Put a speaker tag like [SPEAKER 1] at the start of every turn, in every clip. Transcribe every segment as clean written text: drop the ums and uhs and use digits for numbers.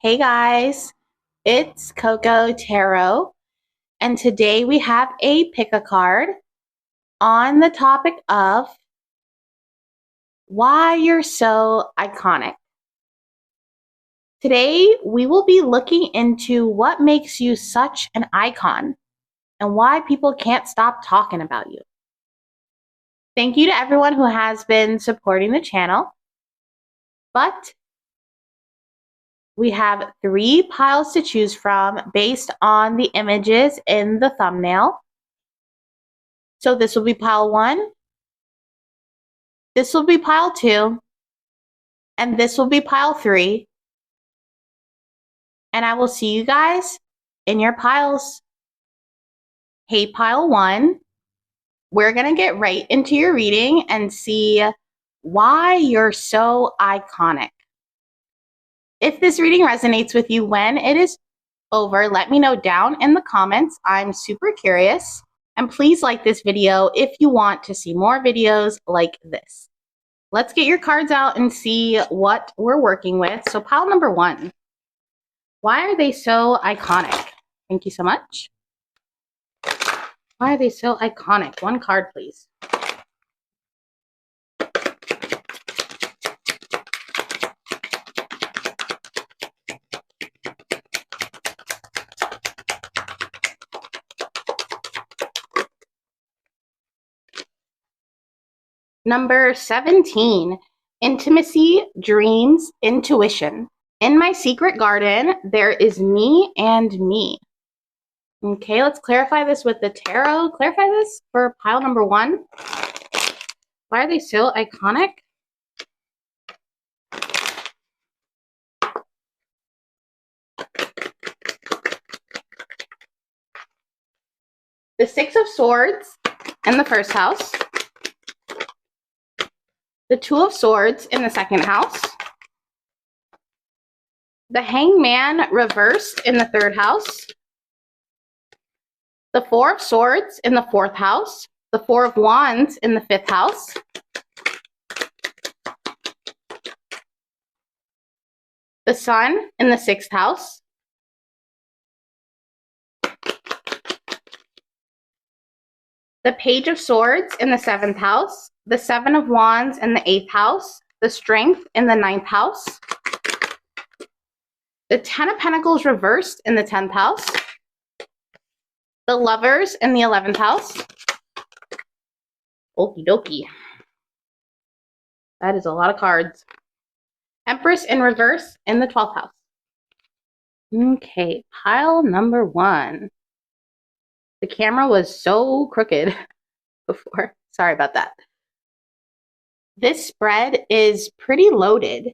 [SPEAKER 1] Hey guys, it's CocoaTarot, and today we have a pick-a-card on the topic of why you're so iconic. Today we will be looking into what makes you such an icon and why people can't stop talking about you. Thank you to everyone who has been supporting the channel, but we have 3 piles to choose from based on the images in the thumbnail. So this will be pile 1, this will be pile 2, and this will be pile 3. And I will see you guys in your piles. Hey, pile 1, we're going to get right into your reading and see why you're so iconic. If this reading resonates with you when it is over, let me know down in the comments. I'm super curious. And please like this video if you want to see more videos like this. Let's get your cards out and see what we're working with. So pile number 1. Why are they so iconic? Thank you so much. Why are they so iconic? 1 card, please. Number 17, intimacy, dreams, intuition. In my secret garden, there is me and me. Okay, let's clarify this with the tarot. Clarify this for pile number 1. Why are they so iconic? The 6 of Swords in the first house. The 2 of Swords in the second house. The Hangman reversed in the 3rd house. The 4 of Swords in the 4th house. The 4 of Wands in the 5th house. The Sun in the 6th house. The Page of Swords in the 7th house. The 7 of Wands in the 8th house. The Strength in the 9th house. The 10 of Pentacles reversed in the 10th house. The Lovers in the 11th house. Okie dokie. That is a lot of cards. Empress in reverse in the 12th house. Okay, pile number 1. The camera was so crooked before. Sorry about that. This spread is pretty loaded.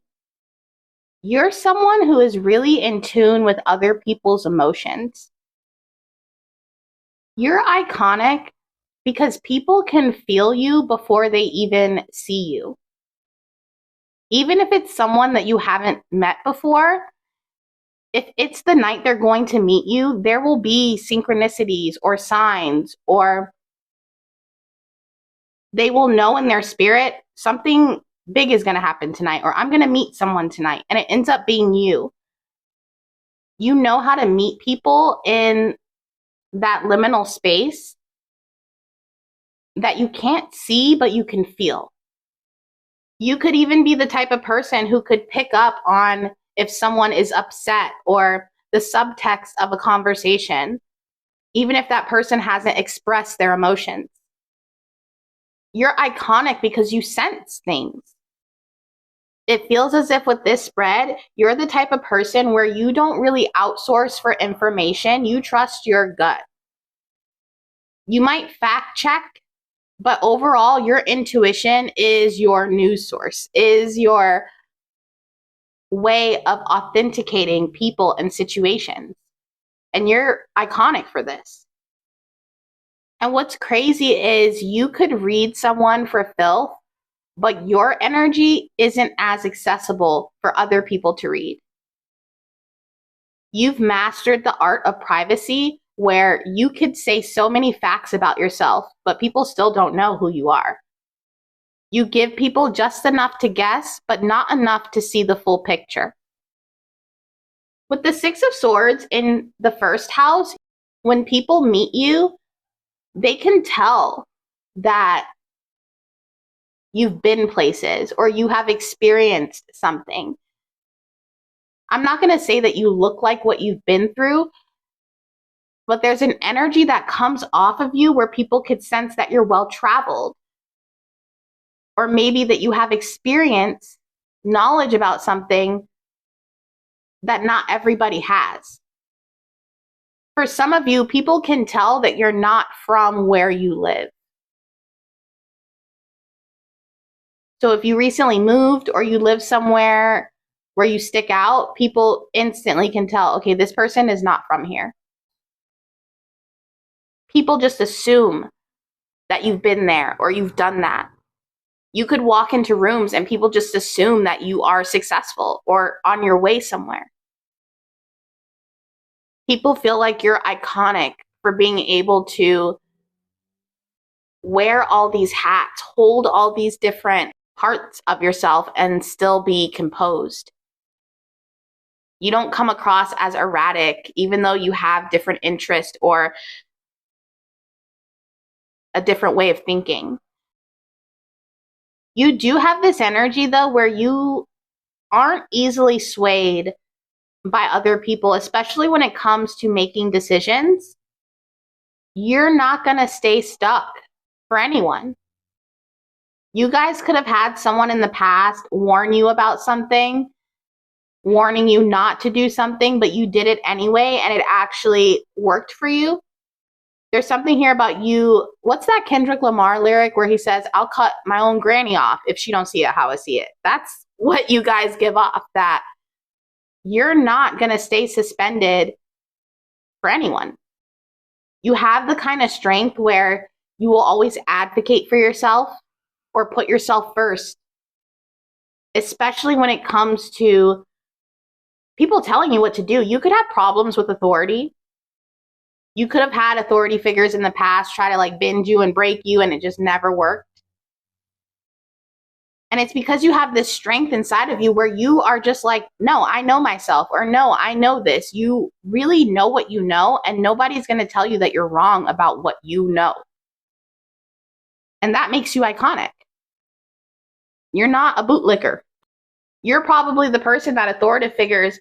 [SPEAKER 1] You're someone who is really in tune with other people's emotions. You're iconic because people can feel you before they even see you. Even if it's someone that you haven't met before, if it's the night they're going to meet you, there will be synchronicities or signs, or they will know in their spirit something big is going to happen tonight, or I'm going to meet someone tonight, and it ends up being you. You know how to meet people in that liminal space that you can't see, but you can feel. You could even be the type of person who could pick up on if someone is upset or the subtext of a conversation, even if that person hasn't expressed their emotions. You're iconic because you sense things. It feels as if with this spread, you're the type of person where you don't really outsource for information. You trust your gut. You might fact check, but overall, your intuition is your news source, is your way of authenticating people and situations. And you're iconic for this. And what's crazy is you could read someone for filth, but your energy isn't as accessible for other people to read. You've mastered the art of privacy where you could say so many facts about yourself, but people still don't know who you are. You give people just enough to guess, but not enough to see the full picture. With the Six of Swords in the first house, when people meet you, they can tell that you've been places or you have experienced something. I'm not going to say that you look like what you've been through, but there's an energy that comes off of you where people could sense that you're well-traveled, or maybe that you have experience, knowledge about something that not everybody has. For some of you, people can tell that you're not from where you live. So if you recently moved or you live somewhere where you stick out, people instantly can tell, okay, this person is not from here. People just assume that you've been there or you've done that. You could walk into rooms and people just assume that you are successful or on your way somewhere. People feel like you're iconic for being able to wear all these hats, hold all these different parts of yourself and still be composed. You don't come across as erratic, even though you have different interests or a different way of thinking. You do have this energy, though, where you aren't easily swayed by other people, especially when it comes to making decisions. You're not going to stay stuck for anyone. You guys could have had someone in the past warn you about something, warning you not to do something, but you did it anyway, and it actually worked for you. There's something here about you. What's that Kendrick Lamar lyric where he says, I'll cut my own granny off if she don't see it how I see it? That's what you guys give off, that you're not going to stay suspended for anyone. You have the kind of strength where you will always advocate for yourself or put yourself first, especially when it comes to people telling you what to do. You could have problems with authority. You could have had authority figures in the past try to like bend you and break you, and it just never worked. And it's because you have this strength inside of you where you are just like, no, I know myself, or no, I know this. You really know what you know, and nobody's going to tell you that you're wrong about what you know. And that makes you iconic. You're not a bootlicker. You're probably the person that authoritative figures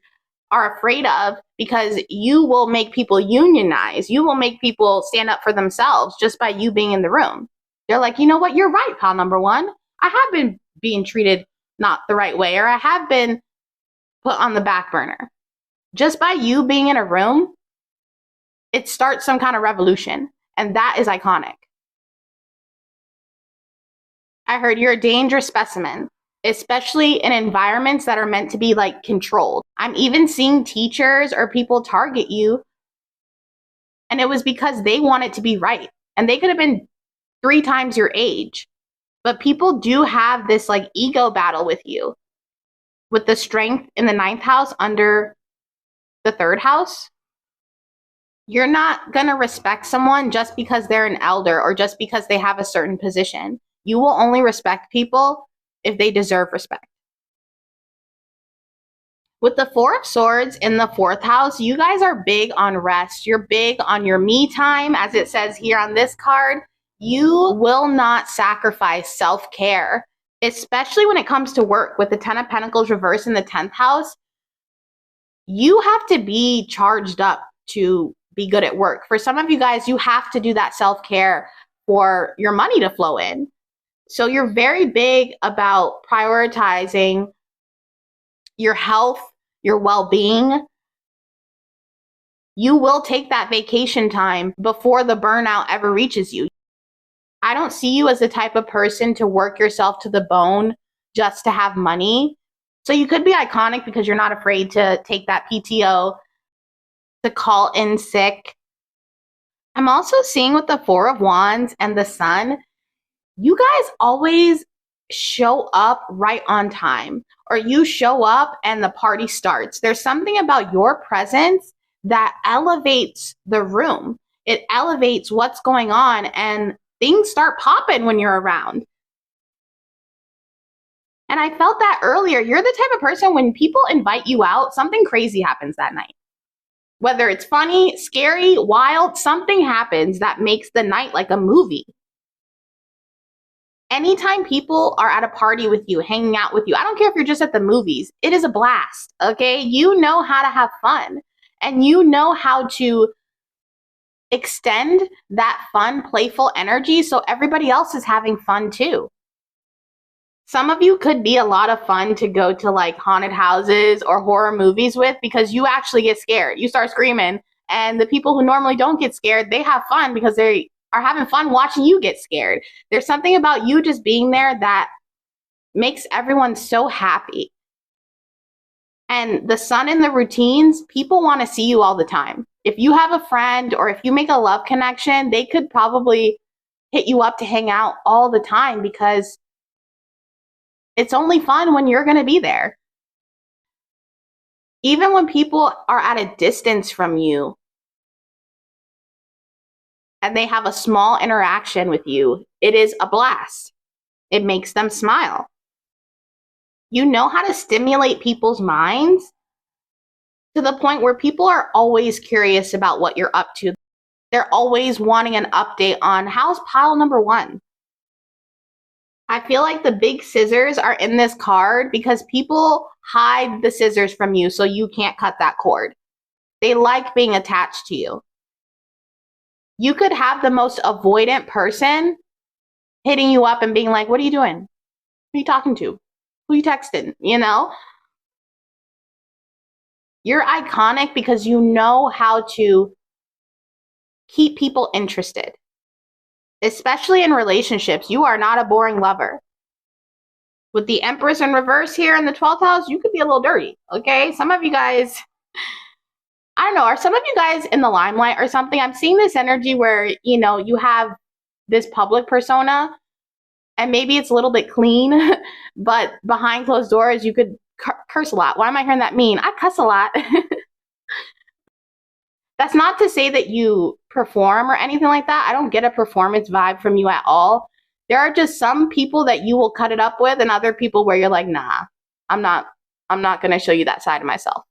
[SPEAKER 1] are afraid of, because you will make people unionize. You will make people stand up for themselves just by you being in the room. They're like, you know what? You're right, pal number one. I have been being treated not the right way, or I have been put on the back burner. Just by you being in a room, it starts some kind of revolution, and that is iconic. I heard you're a dangerous specimen, especially in environments that are meant to be like controlled. I'm even seeing teachers or people target you, and it was because they want it to be right. And they could have been 3 times your age. But people do have this like ego battle with you, with the strength in the 9th house under the 3rd house. You're not going to respect someone just because they're an elder or just because they have a certain position. You will only respect people if they deserve respect. With the 4 of Swords in the 4th house, you guys are big on rest. You're big on your me time, as it says here on this card. You will not sacrifice self-care, especially when it comes to work. With the 10 of Pentacles reversed in the 10th house, you have to be charged up to be good at work. For some of you guys, you have to do that self-care for your money to flow in. So you're very big about prioritizing your health, your well-being. You will take that vacation time before the burnout ever reaches you. I don't see you as the type of person to work yourself to the bone just to have money. So you could be iconic because you're not afraid to take that PTO, to call in sick. I'm also seeing with the 4 of Wands and the Sun, you guys always show up right on time, or you show up and the party starts. There's something about your presence that elevates the room. It elevates what's going on, and things start popping when you're around. And I felt that earlier. You're the type of person, when people invite you out, something crazy happens that night. Whether it's funny, scary, wild, something happens that makes the night like a movie. Anytime people are at a party with you, hanging out with you, I don't care if you're just at the movies, it is a blast, okay? You know how to have fun, and you know how to extend that fun, playful energy so everybody else is having fun too. Some of you could be a lot of fun to go to like haunted houses or horror movies with, because you actually get scared. You start screaming, and the people who normally don't get scared, they have fun because they are having fun watching you get scared. There's something about you just being there that makes everyone so happy. And the sun in the routines, people want to see you all the time. If you have a friend or if you make a love connection, they could probably hit you up to hang out all the time, because it's only fun when you're going to be there. Even when people are at a distance from you and they have a small interaction with you, it is a blast. It makes them smile. You know how to stimulate people's minds to the point where people are always curious about what you're up to. They're always wanting an update on how's pile number 1. I feel like the big scissors are in this card because people hide the scissors from you so you can't cut that cord. They like being attached to you. You could have the most avoidant person hitting you up and being like, what are you doing? Who are you talking to? Who are you texting? You know? You're iconic because you know how to keep people interested. Especially in relationships, you are not a boring lover. With the Empress in reverse here in the 12th house, you could be a little dirty, okay? Some of you guys, I don't know, are some of you guys in the limelight or something? I'm seeing this energy where, you know, you have this public persona, and maybe it's a little bit clean, but behind closed doors, you could curse a lot. Why am I hearing that mean? I cuss a lot. That's not to say that you perform or anything like that. I don't get a performance vibe from you at all. There are just some people that you will cut it up with, and other people where you're like, nah, I'm not going to show you that side of myself.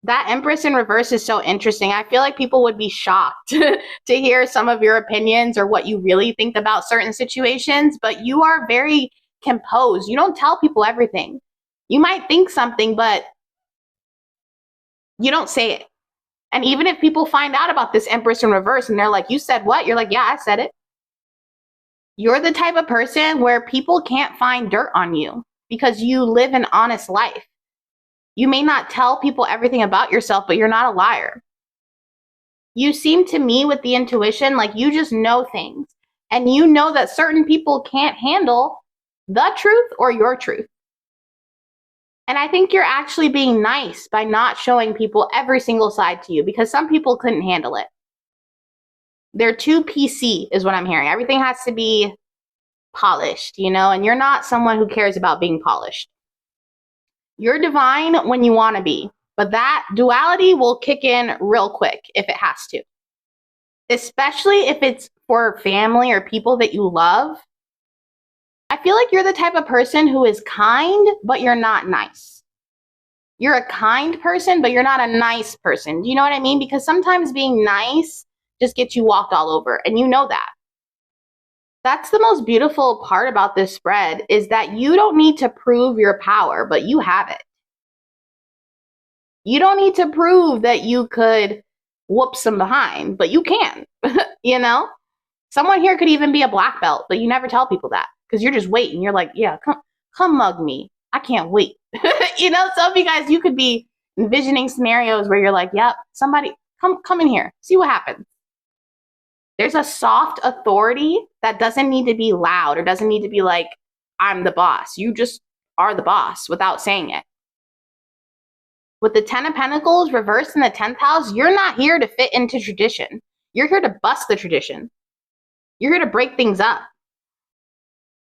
[SPEAKER 1] That Empress in reverse is so interesting. I feel like people would be shocked to hear some of your opinions or what you really think about certain situations, but you are very composed. You don't tell people everything. You might think something, but you don't say it. And even if people find out about this Empress in reverse and they're like, you said what? You're like, yeah, I said it. You're the type of person where people can't find dirt on you because you live an honest life. You may not tell people everything about yourself, but you're not a liar. You seem to me with the intuition like you just know things. And you know that certain people can't handle the truth or your truth. And I think you're actually being nice by not showing people every single side to you, because some people couldn't handle it. They're too PC is what I'm hearing. Everything has to be polished, you know, and you're not someone who cares about being polished. You're divine when you want to be, but that duality will kick in real quick if it has to. Especially if it's for family or people that you love. I feel like you're the type of person who is kind, but you're not nice. You're a kind person, but you're not a nice person. Do you know what I mean? Because sometimes being nice just gets you walked all over, and you know that. That's the most beautiful part about this spread, is that you don't need to prove your power, but you have it. You don't need to prove that you could whoop some behind, but you can, you know? Someone here could even be a black belt, but you never tell people that because you're just waiting. You're like, yeah, come mug me. I can't wait. You know, some of you guys, you could be envisioning scenarios where you're like, yep, somebody come in here, see what happens. There's a soft authority that doesn't need to be loud or doesn't need to be like, I'm the boss. You just are the boss without saying it. With the 10 of Pentacles reversed in the 10th house, you're not here to fit into tradition. You're here to bust the tradition. You're here to break things up.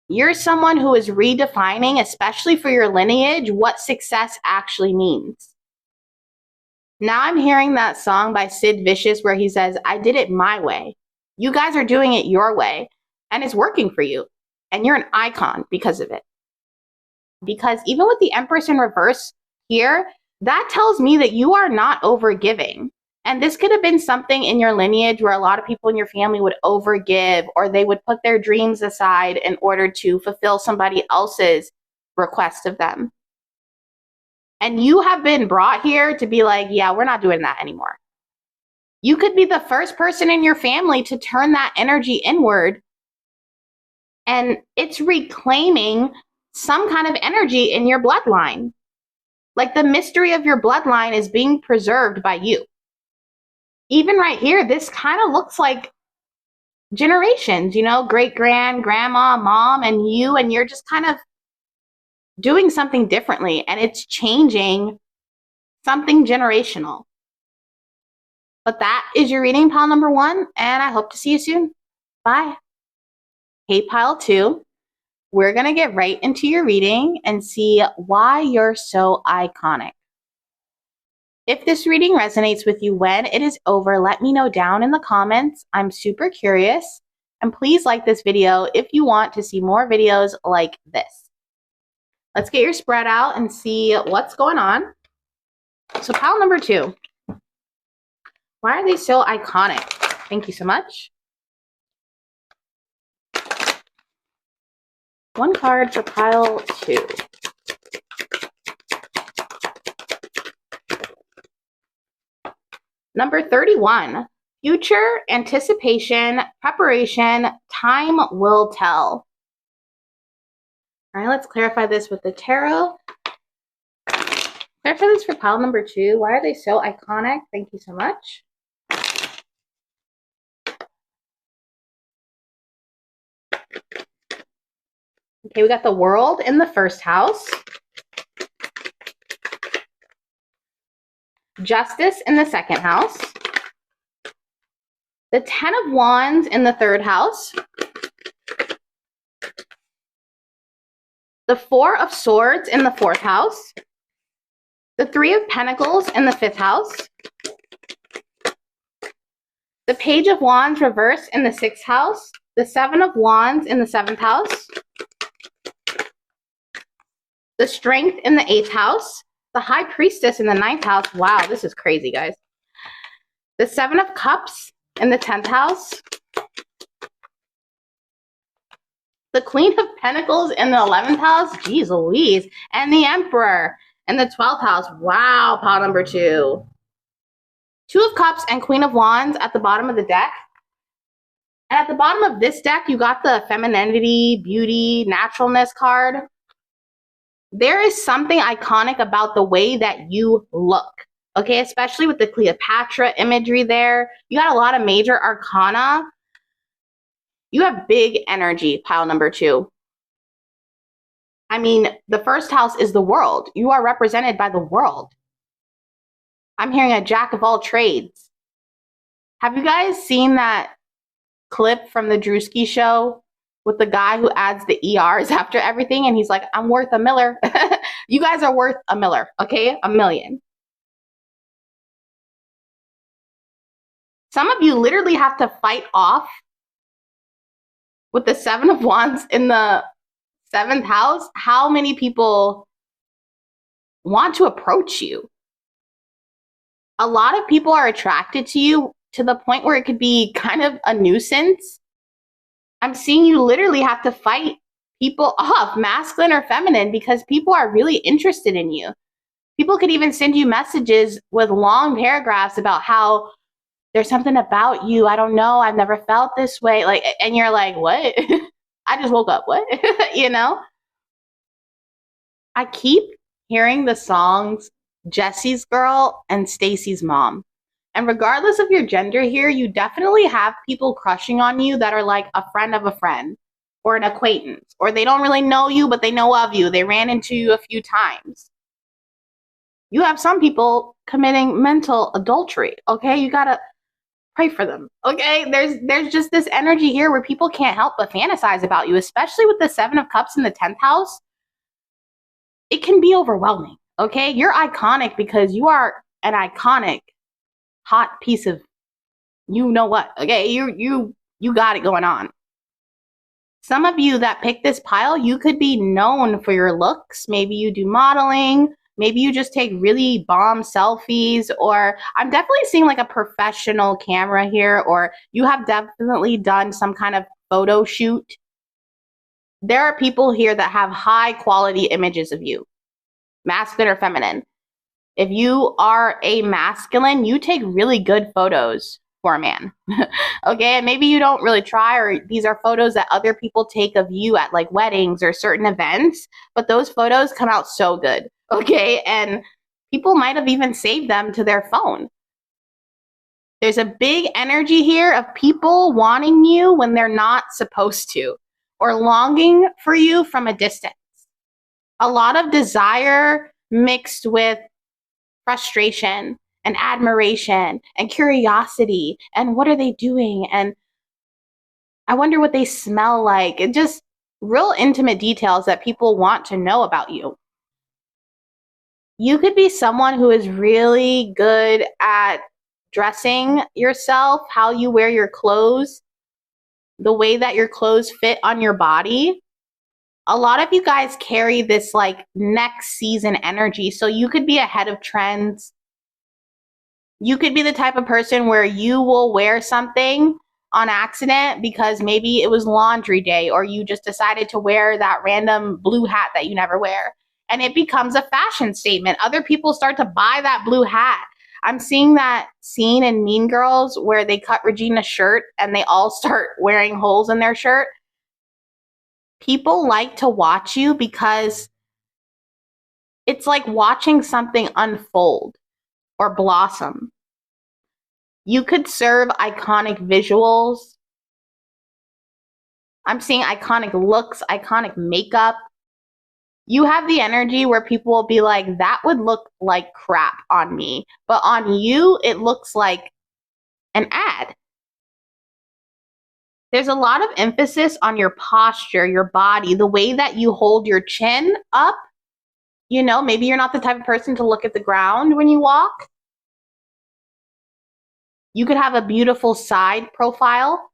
[SPEAKER 1] You're someone who is redefining, especially for your lineage, what success actually means. Now I'm hearing that song by Sid Vicious where he says, I did it my way. You guys are doing it your way, and it's working for you. And you're an icon because of it. Because even with the Empress in reverse here, that tells me that you are not overgiving. And this could have been something in your lineage where a lot of people in your family would overgive, or they would put their dreams aside in order to fulfill somebody else's request of them. And you have been brought here to be like, yeah, we're not doing that anymore. You could be the first person in your family to turn that energy inward, and it's reclaiming some kind of energy in your bloodline. Like the mystery of your bloodline is being preserved by you. Even right here, this kind of looks like generations, you know, great grandma, mom, and you're just kind of doing something differently, and it's changing something generational. But that is your reading, pile number 1, and I hope to see you soon. Bye. Hey, pile 2, we're going to get right into your reading and see why you're so iconic. If this reading resonates with you when it is over, let me know down in the comments. I'm super curious. And please like this video if you want to see more videos like this. Let's get your spread out and see what's going on. So pile number 2. Why are they so iconic? Thank you so much. 1 card for pile 2. Number 31, future, anticipation, preparation, time will tell. All right, let's clarify this with the tarot. Clarify this for pile number 2. Why are they so iconic? Thank you so much. Okay, we got the World in the first house. Justice in the second house. The 10 of Wands in the third house. The 4 of Swords in the fourth house. The 3 of Pentacles in the fifth house. The Page of Wands reverse in the sixth house. The 7 of Wands in the seventh house. The Strength in the eighth house. The High Priestess in the ninth house. Wow, this is crazy, guys. The 7 of Cups in the 10th house. The Queen of Pentacles in the 11th house. Jeez Louise. And the Emperor in the 12th house. Wow, pile number 2. 2 of Cups and Queen of Wands at the bottom of the deck. And at the bottom of this deck, you got the femininity, beauty, naturalness card. There is something iconic about the way that you look, okay? Especially with the Cleopatra imagery there. You got a lot of major arcana. You have big energy, pile number 2. I mean, the first house is the world. You are represented by the world. I'm hearing a jack of all trades. Have you guys seen that clip from the Drewski show with the guy who adds the ERs after everything, and he's like, I'm worth $1 million. You guys are worth $1 million, okay? $1 million. Some of you literally have to fight off with the 7 of Wands in the 7th house. How many people want to approach you? A lot of people are attracted to you to the point where it could be kind of a nuisance. I'm seeing you literally have to fight people off, masculine or feminine, because people are really interested in you. People could even send you messages with long paragraphs about how there's something about you. I don't know. I've never felt this way. Like, and you're like, what? I just woke up. What? You know? I keep hearing the songs Jesse's Girl and Stacy's Mom. And regardless of your gender here, you definitely have people crushing on you that are like a friend of a friend or an acquaintance, or they don't really know you, but they know of you. They ran into you a few times. You have some people committing mental adultery, okay? You gotta pray for them, okay? There's just this energy here where people can't help but fantasize about you, especially with the 7 of Cups in the 10th house. It can be overwhelming, okay? You're iconic because you are an iconic hot piece of you know what, okay? You got it going on. Some of you that pick this pile, you could be known for your looks. Maybe you do modeling. Maybe you just take really bomb selfies, or I'm definitely seeing like a professional camera here, or you have definitely done some kind of photo shoot. There are people here that have high quality images of you, masculine or feminine. If you are a masculine, you take really good photos for a man. Okay, and maybe you don't really try, or these are photos that other people take of you at like weddings or certain events, but those photos come out so good. Okay, and people might have even saved them to their phone. There's a big energy here of people wanting you when they're not supposed to, or longing for you from a distance. A lot of desire mixed with frustration and admiration and curiosity, and what are they doing, and I wonder what they smell like, and just real intimate details that people want to know about you. You could be someone who is really good at dressing yourself, how you wear your clothes, the way that your clothes fit on your body. A lot of you guys carry this like next season energy, so you could be ahead of trends. You could be the type of person where you will wear something on accident because maybe it was laundry day, or you just decided to wear that random blue hat that you never wear, and it becomes a fashion statement. Other people start to buy that blue hat. I'm seeing that scene in Mean Girls where they cut Regina's shirt and they all start wearing holes in their shirt. People like to watch you because it's like watching something unfold or blossom. You could serve iconic visuals. I'm seeing iconic looks, iconic makeup. You have the energy where people will be like, that would look like crap on me, but on you, it looks like an ad. There's a lot of emphasis on your posture, your body, the way that you hold your chin up. You know, maybe you're not the type of person to look at the ground when you walk. You could have a beautiful side profile.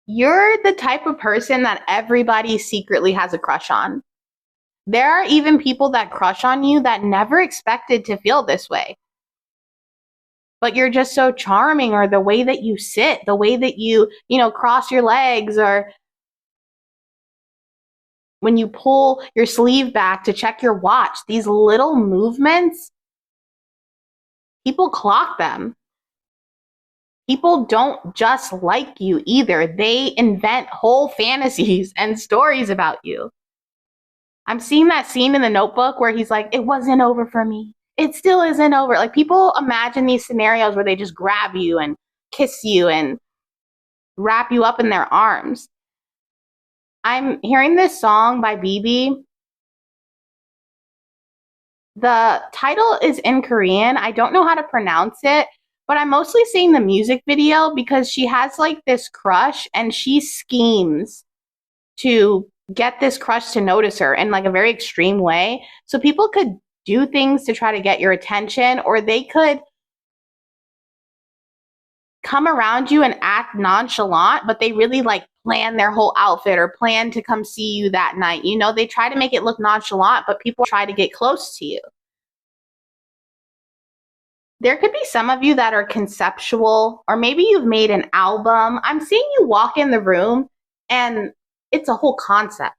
[SPEAKER 1] You're the type of person that everybody secretly has a crush on. There are even people that crush on you that never expected to feel this way. But you're just so charming, or the way that you sit, the way that you cross your legs, or when you pull your sleeve back to check your watch, these little movements, people clock them. People don't just like you either. They invent whole fantasies and stories about you. I'm seeing that scene in The Notebook where he's like, it wasn't over for me. It still isn't over. Like, people imagine these scenarios where they just grab you and kiss you and wrap you up in their arms. I'm hearing this song by Bibi. The title is in Korean. I don't know how to pronounce it, but I'm mostly seeing the music video because she has like this crush and she schemes to get this crush to notice her in like a very extreme way. So people could do things to try to get your attention, or they could come around you and act nonchalant, but they really like plan their whole outfit or plan to come see you that night. You know, they try to make it look nonchalant, but people try to get close to you. There could be some of you that are conceptual, or maybe you've made an album. I'm seeing you walk in the room and it's a whole concept.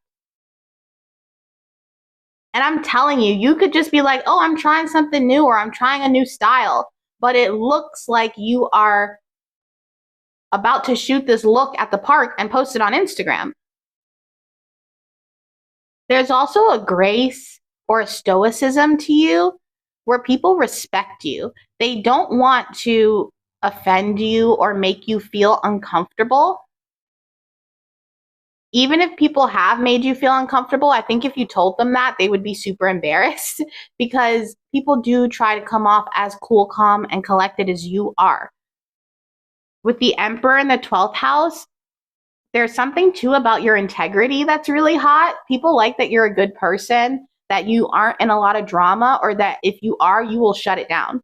[SPEAKER 1] And I'm telling you, you could just be like, oh, I'm trying something new, or I'm trying a new style, but it looks like you are about to shoot this look at the park and post it on Instagram. There's also a grace or a stoicism to you where people respect you. They don't want to offend you or make you feel uncomfortable. Even if people have made you feel uncomfortable, I think if you told them that, they would be super embarrassed because people do try to come off as cool, calm, and collected as you are. With the Emperor in the 12th house, there's something too about your integrity that's really hot. People like that you're a good person, that you aren't in a lot of drama, or that if you are, you will shut it down.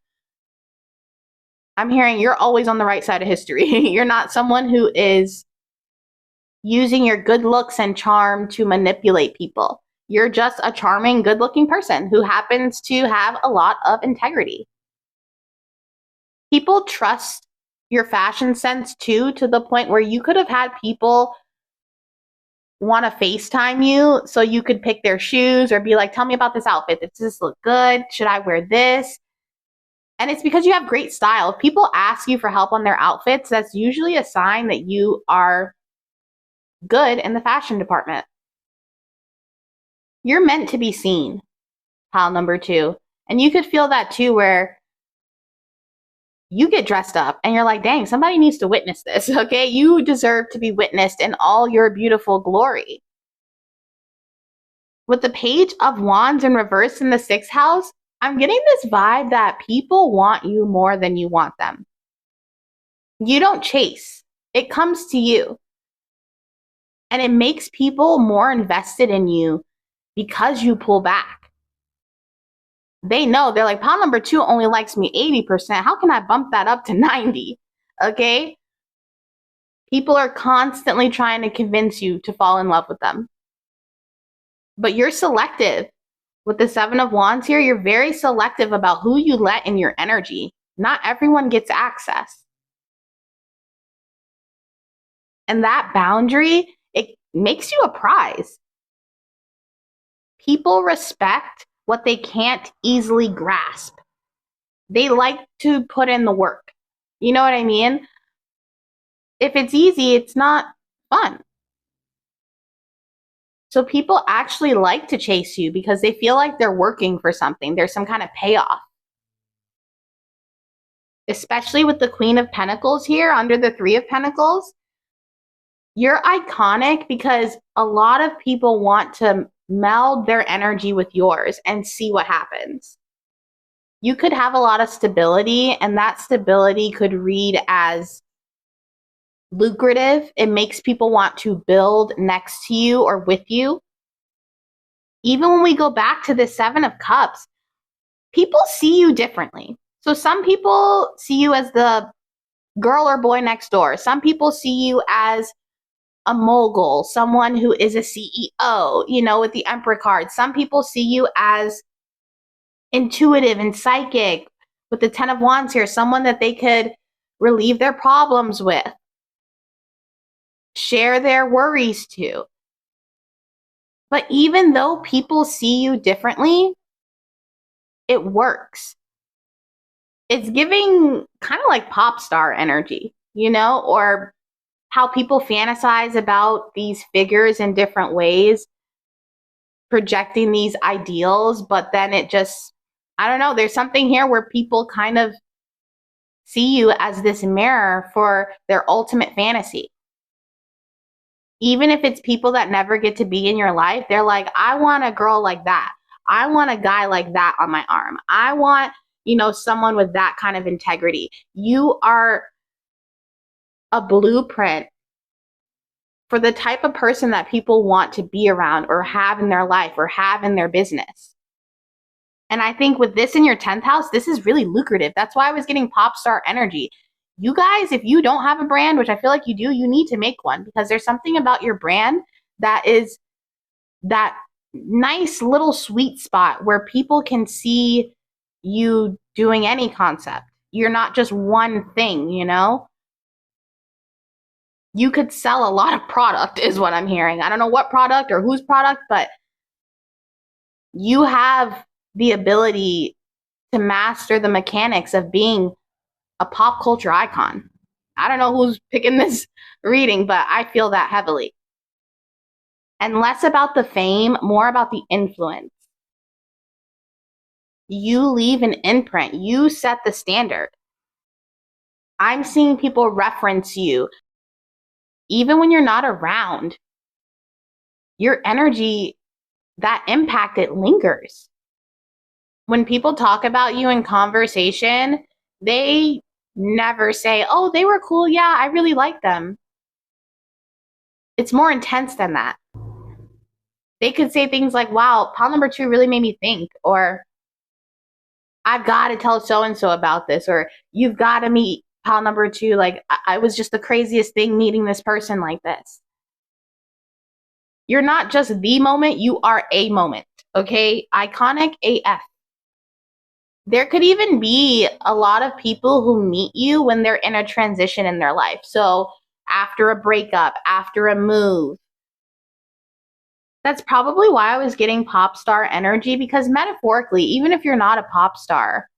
[SPEAKER 1] I'm hearing you're always on the right side of history. You're not someone who is using your good looks and charm to manipulate people. You're just a charming, good-looking person who happens to have a lot of integrity. People trust your fashion sense too, to the point where you could have had people want to FaceTime you so you could pick their shoes or be like, tell me about this outfit. Does this look good? Should I wear this? And it's because you have great style. If people ask you for help on their outfits, that's usually a sign that you are good in the fashion department. You're meant to be seen, pile number 2. And you could feel that too, where you get dressed up and you're like, dang, somebody needs to witness this, okay? You deserve to be witnessed in all your beautiful glory. With the Page of Wands in reverse in the 6th house, I'm getting this vibe that people want you more than you want them. You don't chase. It comes to you. And it makes people more invested in you because you pull back. They know, they're like, pile number 2 only likes me 80%. How can I bump that up to 90? Okay? People are constantly trying to convince you to fall in love with them. But you're selective. With the 7 of Wands here, you're very selective about who you let in your energy. Not everyone gets access. And that boundary, it makes you a prize. People respect what they can't easily grasp. They like to put in the work. You know what I mean? If it's easy, it's not fun. So people actually like to chase you because they feel like they're working for something. There's some kind of payoff. Especially with the Queen of Pentacles here under the 3 of Pentacles. You're iconic because a lot of people want to meld their energy with yours and see what happens. You could have a lot of stability, and that stability could read as lucrative. It makes people want to build next to you or with you. Even when we go back to the 7 of Cups, people see you differently. So some people see you as the girl or boy next door. Some people see you as a mogul, someone who is a CEO, you know, with the Emperor card. Some people see you as intuitive and psychic with the 10 of Wands here, someone that they could relieve their problems with, share their worries to. But even though people see you differently, it works. It's giving kind of like pop star energy, you know, or how people fantasize about these figures in different ways, projecting these ideals, but then it just, I don't know, there's something here where people kind of see you as this mirror for their ultimate fantasy. Even if it's people that never get to be in your life, they're like, I want a girl like that. I want a guy like that on my arm. I want, you know, someone with that kind of integrity. You are a blueprint for the type of person that people want to be around or have in their life or have in their business. And I think with this in your 10th house, this is really lucrative. That's why I was getting pop star energy. You guys, if you don't have a brand, which I feel like you do, you need to make one, because there's something about your brand that is that nice little sweet spot where people can see you doing any concept. You're not just one thing, you know? You could sell a lot of product is what I'm hearing. I don't know what product or whose product, but you have the ability to master the mechanics of being a pop culture icon. I don't know who's picking this reading, but I feel that heavily. And less about the fame, more about the influence. You leave an imprint. You set the standard. I'm seeing people reference you. Even when you're not around, your energy, that impact, it lingers. When people talk about you in conversation, they never say, oh, they were cool. Yeah, I really like them. It's more intense than that. They could say things like, wow, pile number 2 really made me think, or I've got to tell so-and-so about this, or you've got to meet pile number 2. Like, I was just the craziest thing meeting this person like this. You're not just the moment, you are a moment, okay? Iconic AF. There could even be a lot of people who meet you when they're in a transition in their life. So after a breakup, after a move. That's probably why I was getting pop star energy, because metaphorically, even if you're not a pop star,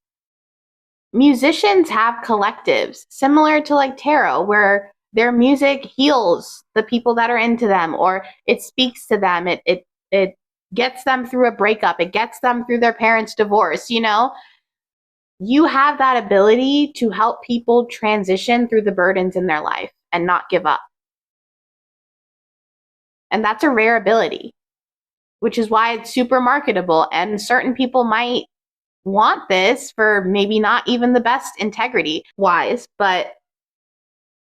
[SPEAKER 1] musicians have collectives similar to like tarot, where their music heals the people that are into them, or it speaks to them. It gets them through a breakup. It gets them through their parents' divorce, you know? You have that ability to help people transition through the burdens in their life and not give up. And that's a rare ability, which is why it's super marketable. And certain people might want this for maybe not even the best integrity wise, but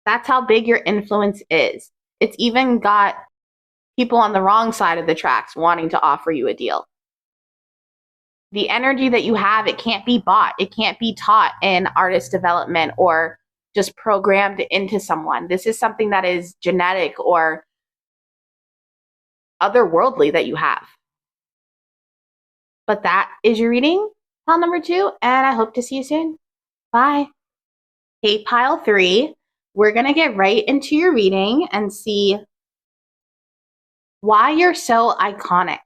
[SPEAKER 1] that's how big your influence is. It's even got people on the wrong side of the tracks wanting to offer you a deal. The energy that you have, it can't be bought. It can't be taught in artist development or just programmed into someone. This is something that is genetic or otherworldly that you have. But that is your reading, pile number 2, and I hope to see you soon. Bye. Okay, pile 3, we're going to get right into your reading and see why you're so iconic.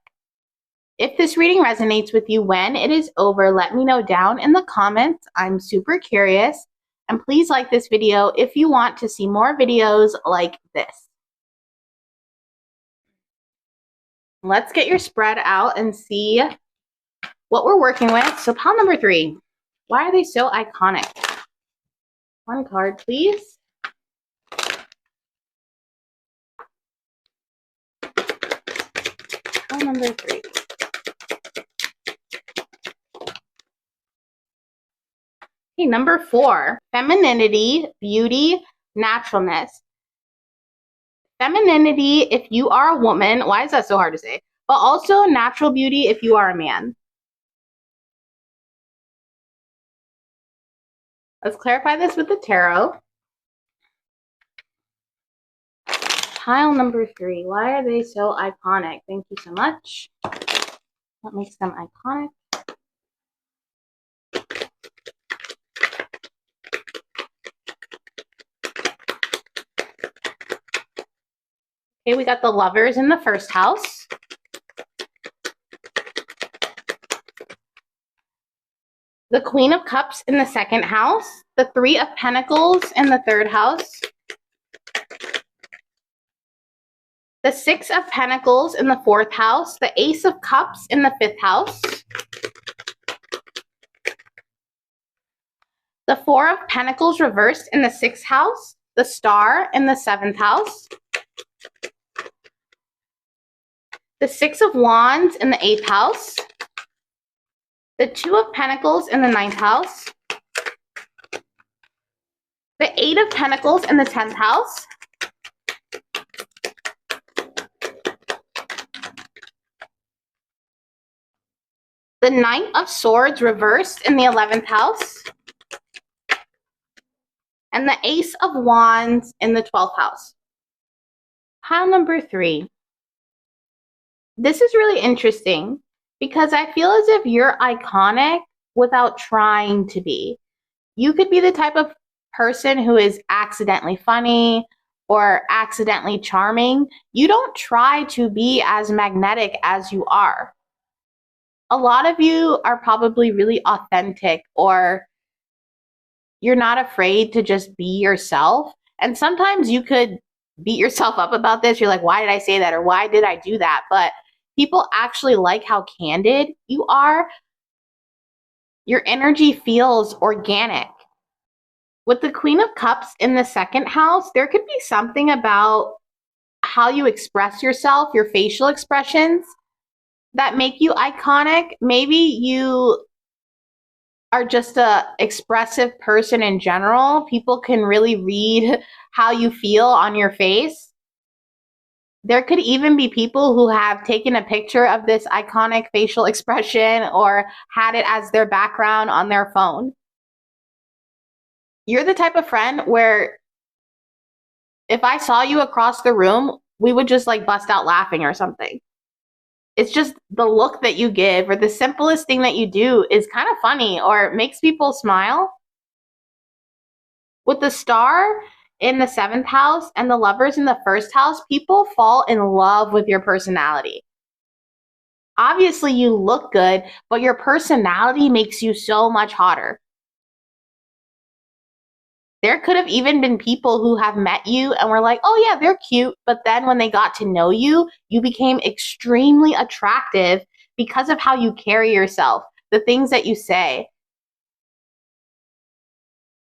[SPEAKER 1] If this reading resonates with you when it is over, let me know down in the comments. I'm super curious. And please like this video if you want to see more videos like this. Let's get your spread out and see what we're working with. So pile number 3, why are they so iconic? One card, please. Pile number 3. Okay, number 4, femininity, beauty, naturalness. Femininity, if you are a woman, why is that so hard to say? But also natural beauty if you are a man. Let's clarify this with the tarot. Pile number 3, why are they so iconic? Thank you so much. What makes them iconic? Okay, we got the Lovers in the first house. The Queen of Cups in the second house. The Three of Pentacles in the third house. The Six of Pentacles in the fourth house. The Ace of Cups in the fifth house. The Four of Pentacles reversed in the sixth house. The Star in the seventh house. The Six of Wands in the eighth house. The Two of Pentacles in the ninth house. The Eight of Pentacles in the 10th house. The Knight of Swords reversed in the 11th house. And the Ace of Wands in the 12th house. Pile number 3. This is really interesting because I feel as if you're iconic without trying to be. You could be the type of person who is accidentally funny or accidentally charming. You don't try to be as magnetic as you are. A lot of you are probably really authentic, or you're not afraid to just be yourself. And sometimes you could beat yourself up about this. You're like, why did I say that? Or why did I do that? But people actually like how candid you are. Your energy feels organic. With the Queen of Cups in the second house, there could be something about how you express yourself, your facial expressions, that make you iconic. Maybe you are just a expressive person in general. People can really read how you feel on your face. There could even be people who have taken a picture of this iconic facial expression or had it as their background on their phone. You're the type of friend where if I saw you across the room, we would just like bust out laughing or something. It's just the look that you give or the simplest thing that you do is kind of funny or makes people smile. With the star in the 7th house and the lovers in the 1st house, people fall in love with your personality. Obviously, you look good, but your personality makes you so much hotter. There could have even been people who have met you and were like, oh yeah, they're cute. But then when they got to know you, you became extremely attractive because of how you carry yourself, the things that you say.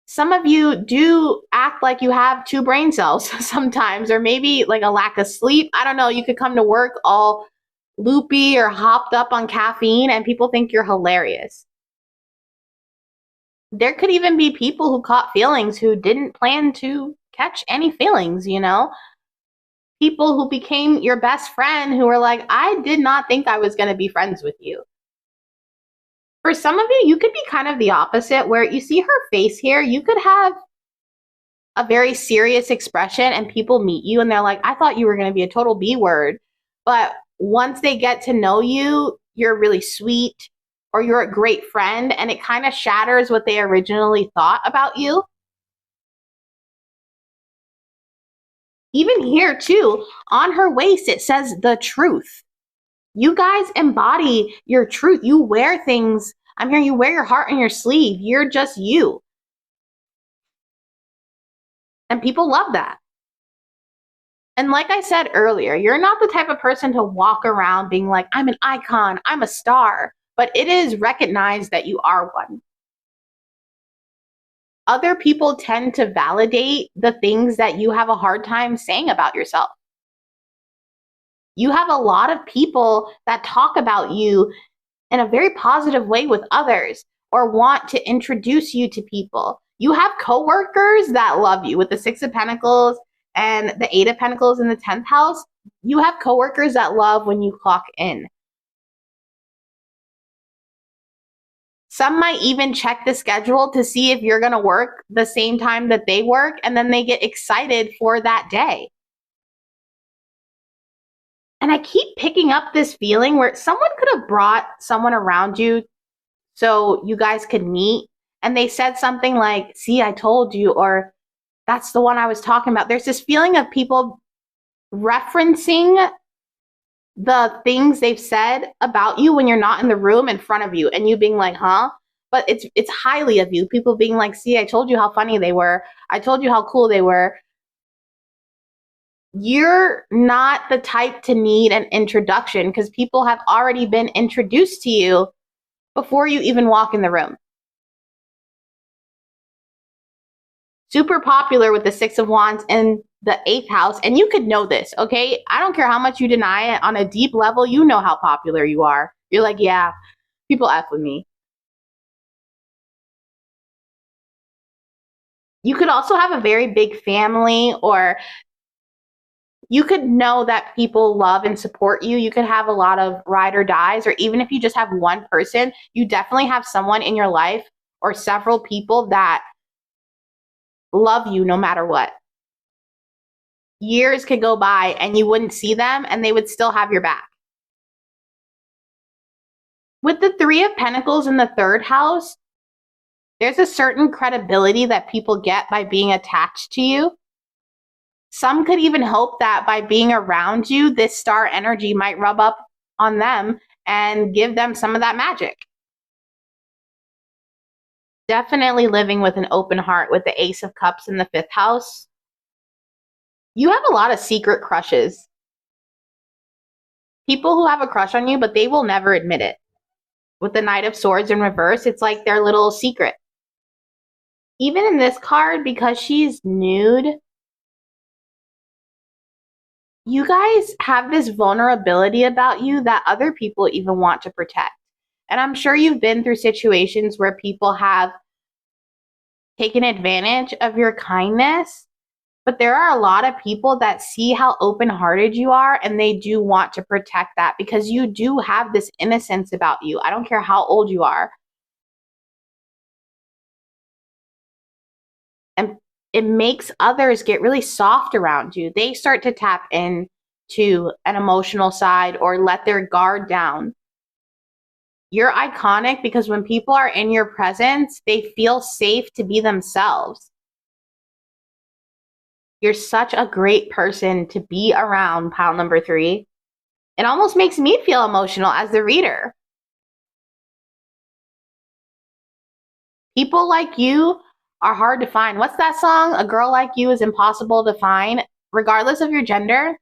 [SPEAKER 1] Some of you do act like you have 2 brain cells sometimes, or maybe like a lack of sleep. I don't know. You could come to work all loopy or hopped up on caffeine and people think you're hilarious. There could even be people who caught feelings who didn't plan to catch any feelings, you know? People who became your best friend who were like, I did not think I was going to be friends with you. For some of you, you could be kind of the opposite, where you see her face here, you could have a very serious expression and people meet you and they're like, I thought you were going to be a total B word. But once they get to know you, you're really sweet or you're a great friend, and it kind of shatters what they originally thought about you. Even here too, on her waist, it says the truth. You guys embody your truth. You wear things. I'm hearing you wear your heart on your sleeve. You're just you. And people love that. And like I said earlier, you're not the type of person to walk around being like, I'm an icon, I'm a star. But it is recognized that you are one. Other people tend to validate the things that you have a hard time saying about yourself. You have a lot of people that talk about you in a very positive way with others or want to introduce you to people. You have coworkers that love you with the 6 of Pentacles and the 8 of Pentacles in the 10th house. You have coworkers that love when you clock in. Some might even check the schedule to see if you're going to work the same time that they work, and then they get excited for that day. And I keep picking up this feeling where someone could have brought someone around you so you guys could meet, and they said something like, see, I told you, or that's the one I was talking about. There's this feeling of people referencing the things they've said about you when you're not in the room in front of you, and you being like, huh? But it's highly of you. People being like, see, I told you how funny they were. I told you how cool they were. You're not the type to need an introduction because people have already been introduced to you before you even walk in the room. Super popular with the 6 of Wands in the 8th house. And you could know this, okay? I don't care how much you deny it. On a deep level, you know how popular you are. You're like, yeah, people F with me. You could also have a very big family, or you could know that people love and support you. You could have a lot of ride or dies, or even if you just have one person, you definitely have someone in your life or several people that love you no matter what. Years could go by and you wouldn't see them and they would still have your back. With the 3 of Pentacles in the 3rd house, there's a certain credibility that people get by being attached to you. Some could even hope that by being around you, this star energy might rub up on them and give them some of that magic. Definitely living with an open heart with the Ace of Cups in the 5th house. You have a lot of secret crushes. People who have a crush on you, but they will never admit it. With the Knight of Swords in reverse, it's like their little secret. Even in this card, because she's nude, you guys have this vulnerability about you that other people even want to protect. And I'm sure you've been through situations where people have taken advantage of your kindness, but there are a lot of people that see how open-hearted you are and they do want to protect that because you do have this innocence about you. I don't care how old you are. And it makes others get really soft around you. They start to tap in to an emotional side or let their guard down. You're iconic because when people are in your presence, they feel safe to be themselves. You're such a great person to be around, pile number 3. It almost makes me feel emotional as the reader. People like you are hard to find. What's that song? A girl like you is impossible to find. Regardless of your gender,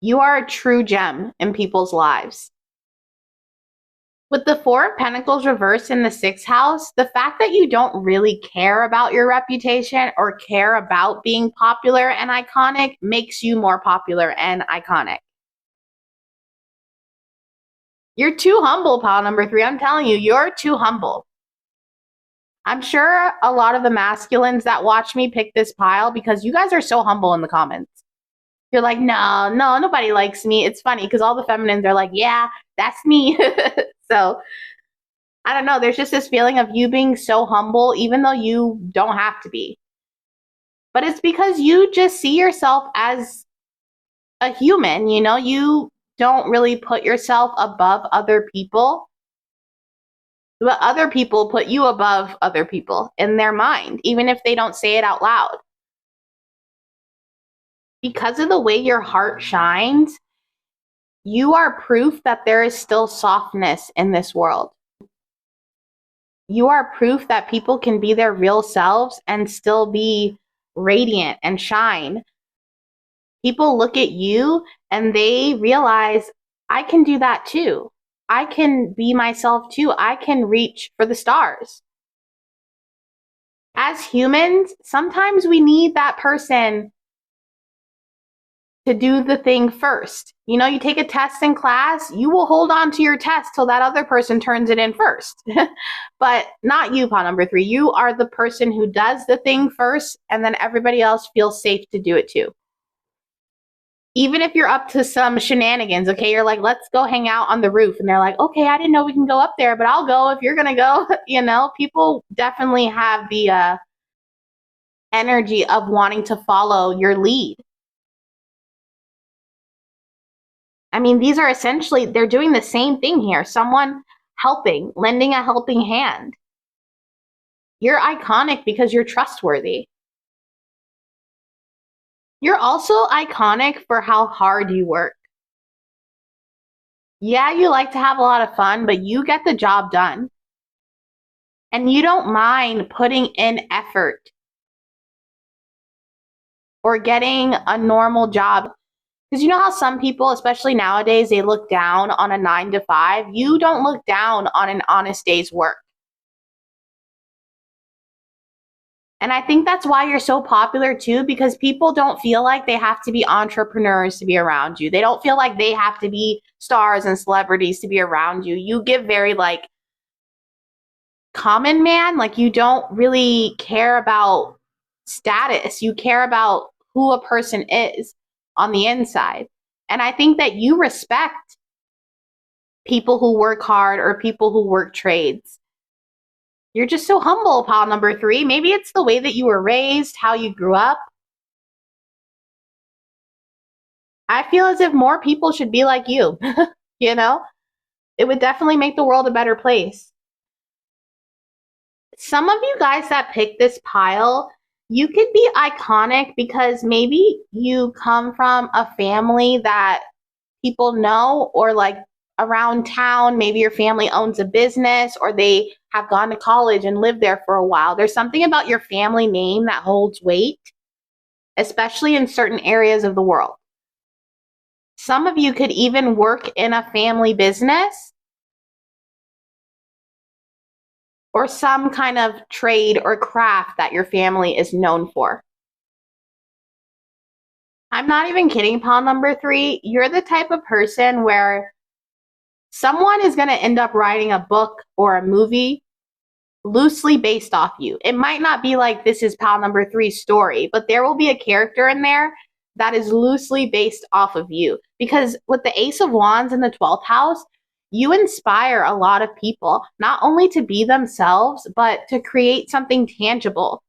[SPEAKER 1] you are a true gem in people's lives. With the 4 of Pentacles reversed in the 6th house, the fact that you don't really care about your reputation or care about being popular and iconic makes you more popular and iconic. You're too humble, pile number 3. I'm telling you, you're too humble. I'm sure a lot of the masculines that watch me pick this pile because you guys are so humble in the comments. You're like, no, nobody likes me. It's funny because all the feminines are like, yeah, that's me. So, I don't know. There's just this feeling of you being so humble, even though you don't have to be. But it's because you just see yourself as a human, you know? You don't really put yourself above other people. But other people put you above other people in their mind, even if they don't say it out loud. Because of the way your heart shines, you are proof that there is still softness in this world. You are proof that people can be their real selves and still be radiant and shine. People look at you and they realize, I can do that too. I can be myself too. I can reach for the stars. As humans, sometimes we need that person to do the thing first. You know, you take a test in class, you will hold on to your test till that other person turns it in first. But not you, pile number 3. You are the person who does the thing first, and then everybody else feels safe to do it too. Even if you're up to some shenanigans, okay, you're like, let's go hang out on the roof. And they're like, okay, I didn't know we can go up there, but I'll go if you're going to go. You know, people definitely have the energy of wanting to follow your lead. I mean, these are essentially, they're doing the same thing here. Someone helping, lending a helping hand. You're iconic because you're trustworthy. You're also iconic for how hard you work. Yeah, you like to have a lot of fun, but you get the job done. And you don't mind putting in effort or getting a normal job. Because you know how some people, especially nowadays, they look down on a 9-to-5? You don't look down on an honest day's work. And I think that's why you're so popular too, because people don't feel like they have to be entrepreneurs to be around you. They don't feel like they have to be stars and celebrities to be around you. You give very like common man, like you don't really care about status. You care about who a person is on the inside. And I think that you respect people who work hard or people who work trades. You're just so humble, pile number 3. Maybe it's the way that you were raised, how you grew up. I feel as if more people should be like you, you know? It would definitely make the world a better place. Some of you guys that pick this pile, you could be iconic because maybe you come from a family that people know, or like around town, maybe your family owns a business or they have gone to college and lived there for a while. There's something about your family name that holds weight, especially in certain areas of the world. Some of you could even work in a family business or some kind of trade or craft that your family is known for. I'm not even kidding, pile number 3. You're the type of person where someone is going to end up writing a book or a movie loosely based off you. It might not be like this is pile number 3's story, but there will be a character in there that is loosely based off of you. Because with the Ace of Wands in the 12th house, you inspire a lot of people, not only to be themselves, but to create something tangible,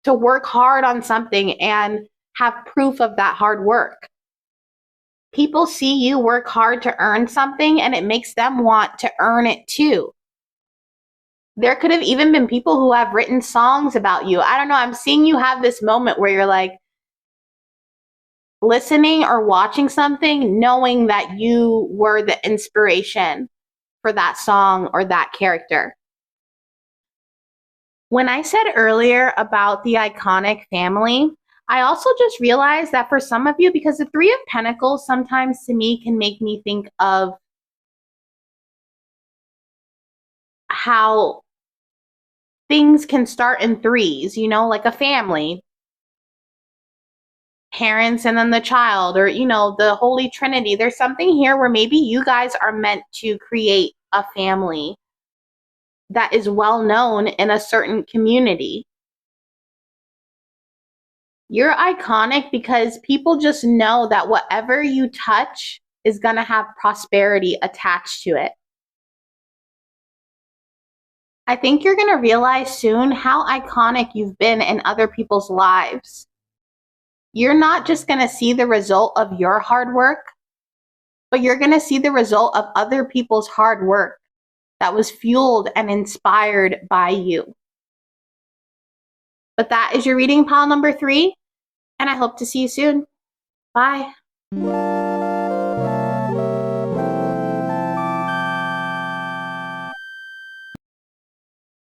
[SPEAKER 1] to work hard on something and have proof of that hard work. People see you work hard to earn something and it makes them want to earn it too. There could have even been people who have written songs about you. I don't know. I'm seeing you have this moment where you're like listening or watching something, knowing that you were the inspiration for that song or that character. When I said earlier about the iconic family, I also just realized that for some of you, because the Three of Pentacles sometimes to me can make me think of how things can start in threes, you know, like a family, parents and then the child, or, you know, the Holy Trinity. There's something here where maybe you guys are meant to create a family that is well known in a certain community. You're iconic because people just know that whatever you touch is going to have prosperity attached to it. I think you're going to realize soon how iconic you've been in other people's lives. You're not just going to see the result of your hard work, but you're going to see the result of other people's hard work that was fueled and inspired by you. But that is your reading, pile number 3, and I hope to see you soon. Bye.